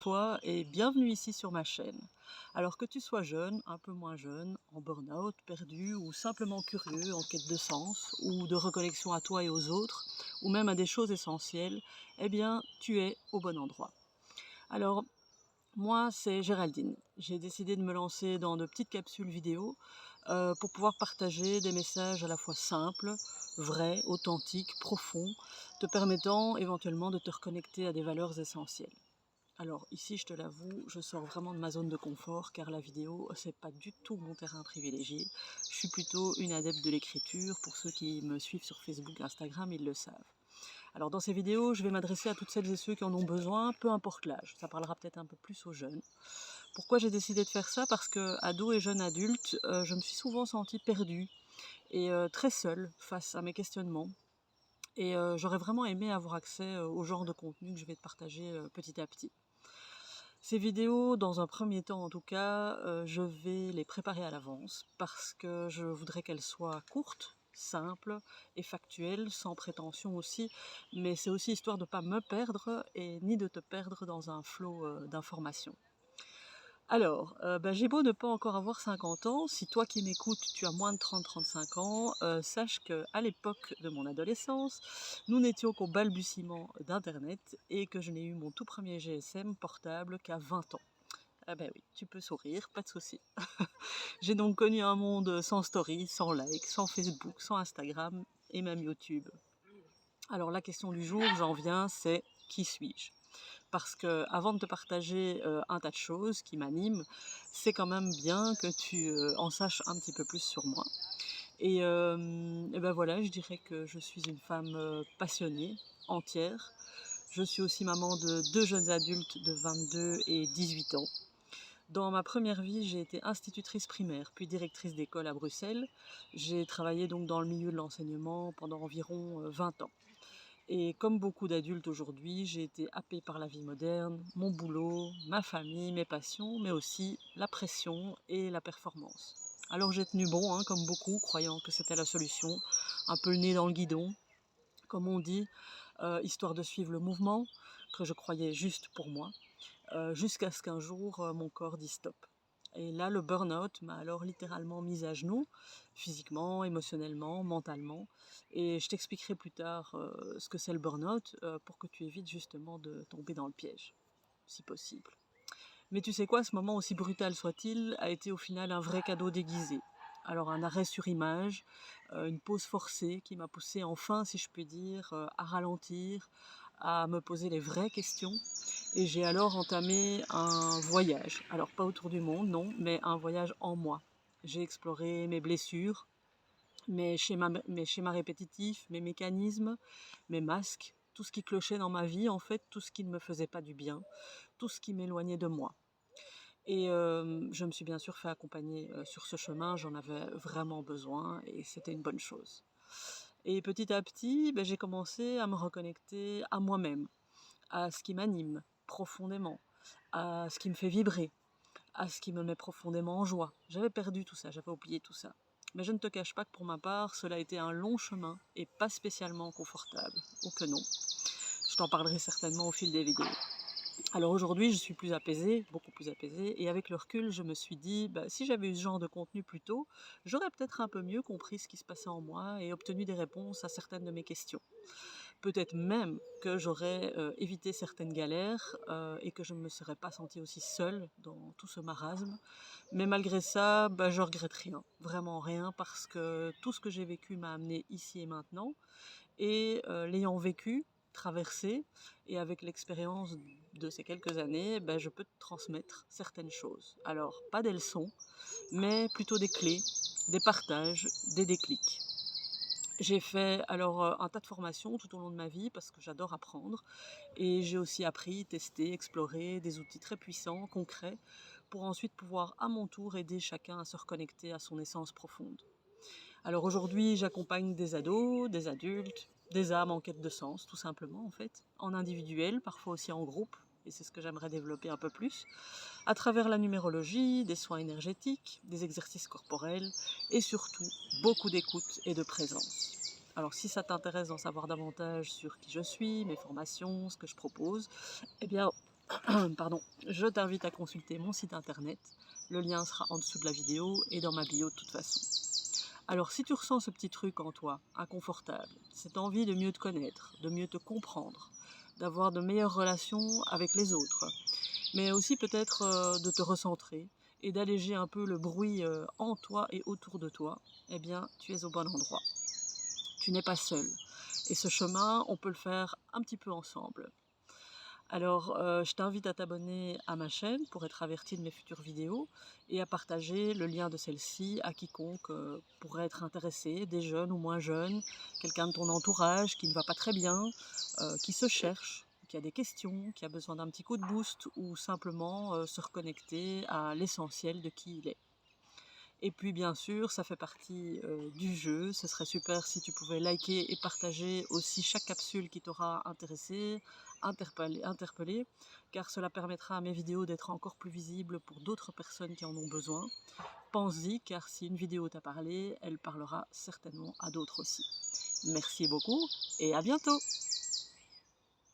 Toi et bienvenue ici sur ma chaîne. Alors que tu sois jeune, un peu moins jeune, en burn-out, perdu ou simplement curieux, en quête de sens ou de reconnexion à toi et aux autres, ou même à des choses essentielles, eh bien tu es au bon endroit. Alors moi c'est Géraldine. J'ai décidé de me lancer dans de petites capsules vidéo pour pouvoir partager des messages à la fois simples, vrais, authentiques, profonds, te permettant éventuellement de te reconnecter à des valeurs essentielles. Alors ici, je te l'avoue, je sors vraiment de ma zone de confort car la vidéo, c'est pas du tout mon terrain privilégié. Je suis plutôt une adepte de l'écriture. Pour ceux qui me suivent sur Facebook, Instagram, ils le savent. Alors dans ces vidéos, je vais m'adresser à toutes celles et ceux qui en ont besoin, peu importe l'âge. Ça parlera peut-être un peu plus aux jeunes. Pourquoi j'ai décidé de faire ça? Parce que ado et jeune adulte, je me suis souvent sentie perdue et très seule face à mes questionnements. Et j'aurais vraiment aimé avoir accès au genre de contenu que je vais te partager petit à petit. Ces vidéos, dans un premier temps en tout cas, je vais les préparer à l'avance parce que je voudrais qu'elles soient courtes, simples et factuelles, sans prétention aussi, mais c'est aussi histoire de ne pas me perdre et ni de te perdre dans un flot d'informations. Alors, j'ai beau ne pas encore avoir 50 ans, si toi qui m'écoutes, tu as moins de 30-35 ans, sache qu'à l'époque de mon adolescence, nous n'étions qu'au balbutiement d'internet et que je n'ai eu mon tout premier GSM portable qu'à 20 ans. Ah ben oui, tu peux sourire, pas de souci. J'ai donc connu un monde sans story, sans like, sans Facebook, sans Instagram et même YouTube. Alors la question du jour, j'en viens, c'est qui suis-je? Parce que avant de te partager un tas de choses qui m'animent, c'est quand même bien que tu en saches un petit peu plus sur moi. Et ben voilà, je dirais que je suis une femme passionnée, entière. Je suis aussi maman de deux jeunes adultes de 22 et 18 ans. Dans ma première vie, j'ai été institutrice primaire, puis directrice d'école à Bruxelles. J'ai travaillé donc dans le milieu de l'enseignement pendant environ 20 ans. Et comme beaucoup d'adultes aujourd'hui, j'ai été happée par la vie moderne, mon boulot, ma famille, mes passions, mais aussi la pression et la performance. Alors j'ai tenu bon, hein, comme beaucoup, croyant que c'était la solution, un peu le nez dans le guidon, comme on dit, histoire de suivre le mouvement, que je croyais juste pour moi, jusqu'à ce qu'un jour, mon corps dise stop. Et là, le burn-out m'a alors littéralement mise à genoux, physiquement, émotionnellement, mentalement. Et je t'expliquerai plus tard ce que c'est le burn-out pour que tu évites justement de tomber dans le piège, si possible. Mais tu sais quoi, ce moment, aussi brutal soit-il, a été au final un vrai cadeau déguisé. Alors un arrêt sur image, une pause forcée qui m'a poussée enfin, si je puis dire, à ralentir, à me poser les vraies questions. Et j'ai alors entamé un voyage. Alors pas autour du monde, non, mais un voyage en moi. J'ai exploré mes blessures, mes schémas répétitifs, mes mécanismes, mes masques, tout ce qui clochait dans ma vie, en fait, tout ce qui ne me faisait pas du bien, tout ce qui m'éloignait de moi. Et je me suis bien sûr fait accompagner sur ce chemin, j'en avais vraiment besoin et c'était une bonne chose. Et petit à petit, j'ai commencé à me reconnecter à moi-même, à ce qui m'anime profondément, à ce qui me fait vibrer, à ce qui me met profondément en joie. J'avais perdu tout ça, j'avais oublié tout ça. Mais je ne te cache pas que pour ma part, cela a été un long chemin et pas spécialement confortable. Oh que non. Je t'en parlerai certainement au fil des vidéos. Alors aujourd'hui, je suis plus apaisée, beaucoup plus apaisée, et avec le recul, je me suis dit, si j'avais eu ce genre de contenu plus tôt, j'aurais peut-être un peu mieux compris ce qui se passait en moi et obtenu des réponses à certaines de mes questions. Peut-être même que j'aurais évité certaines galères et que je ne me serais pas sentie aussi seule dans tout ce marasme. Mais malgré ça, je regrette rien, vraiment rien, parce que tout ce que j'ai vécu m'a amené ici et maintenant. Et l'ayant vécu, traversé, et avec l'expérience de ces quelques années, je peux te transmettre certaines choses. Alors, pas des leçons, mais plutôt des clés, des partages, des déclics. J'ai fait alors un tas de formations tout au long de ma vie parce que j'adore apprendre et j'ai aussi appris, testé, exploré des outils très puissants, concrets, pour ensuite pouvoir à mon tour aider chacun à se reconnecter à son essence profonde. Alors aujourd'hui, j'accompagne des ados, des adultes, des âmes en quête de sens, tout simplement en fait, en individuel, parfois aussi en groupe, et c'est ce que j'aimerais développer un peu plus, à travers la numérologie, des soins énergétiques, des exercices corporels, et surtout beaucoup d'écoute et de présence. Alors si ça t'intéresse d'en savoir davantage sur qui je suis, mes formations, ce que je propose, eh bien pardon, je t'invite à consulter mon site internet. Le lien sera en dessous de la vidéo et dans ma bio de toute façon. Alors si tu ressens ce petit truc en toi, inconfortable, cette envie de mieux te connaître, de mieux te comprendre, d'avoir de meilleures relations avec les autres, mais aussi peut-être de te recentrer et d'alléger un peu le bruit en toi et autour de toi, eh bien tu es au bon endroit. Tu n'es pas seul. Et ce chemin, on peut le faire un petit peu ensemble. Alors, je t'invite à t'abonner à ma chaîne pour être averti de mes futures vidéos et à partager le lien de celle-ci à quiconque pourrait être intéressé, des jeunes ou moins jeunes, quelqu'un de ton entourage qui ne va pas très bien, qui se cherche, qui a des questions, qui a besoin d'un petit coup de boost ou simplement se reconnecter à l'essentiel de qui il est. Et puis bien sûr, ça fait partie du jeu. Ce serait super si tu pouvais liker et partager aussi chaque capsule qui t'aura intéressé, interpellé, car cela permettra à mes vidéos d'être encore plus visibles pour d'autres personnes qui en ont besoin. Pense-y, car si une vidéo t'a parlé, elle parlera certainement à d'autres aussi. Merci beaucoup et à bientôt!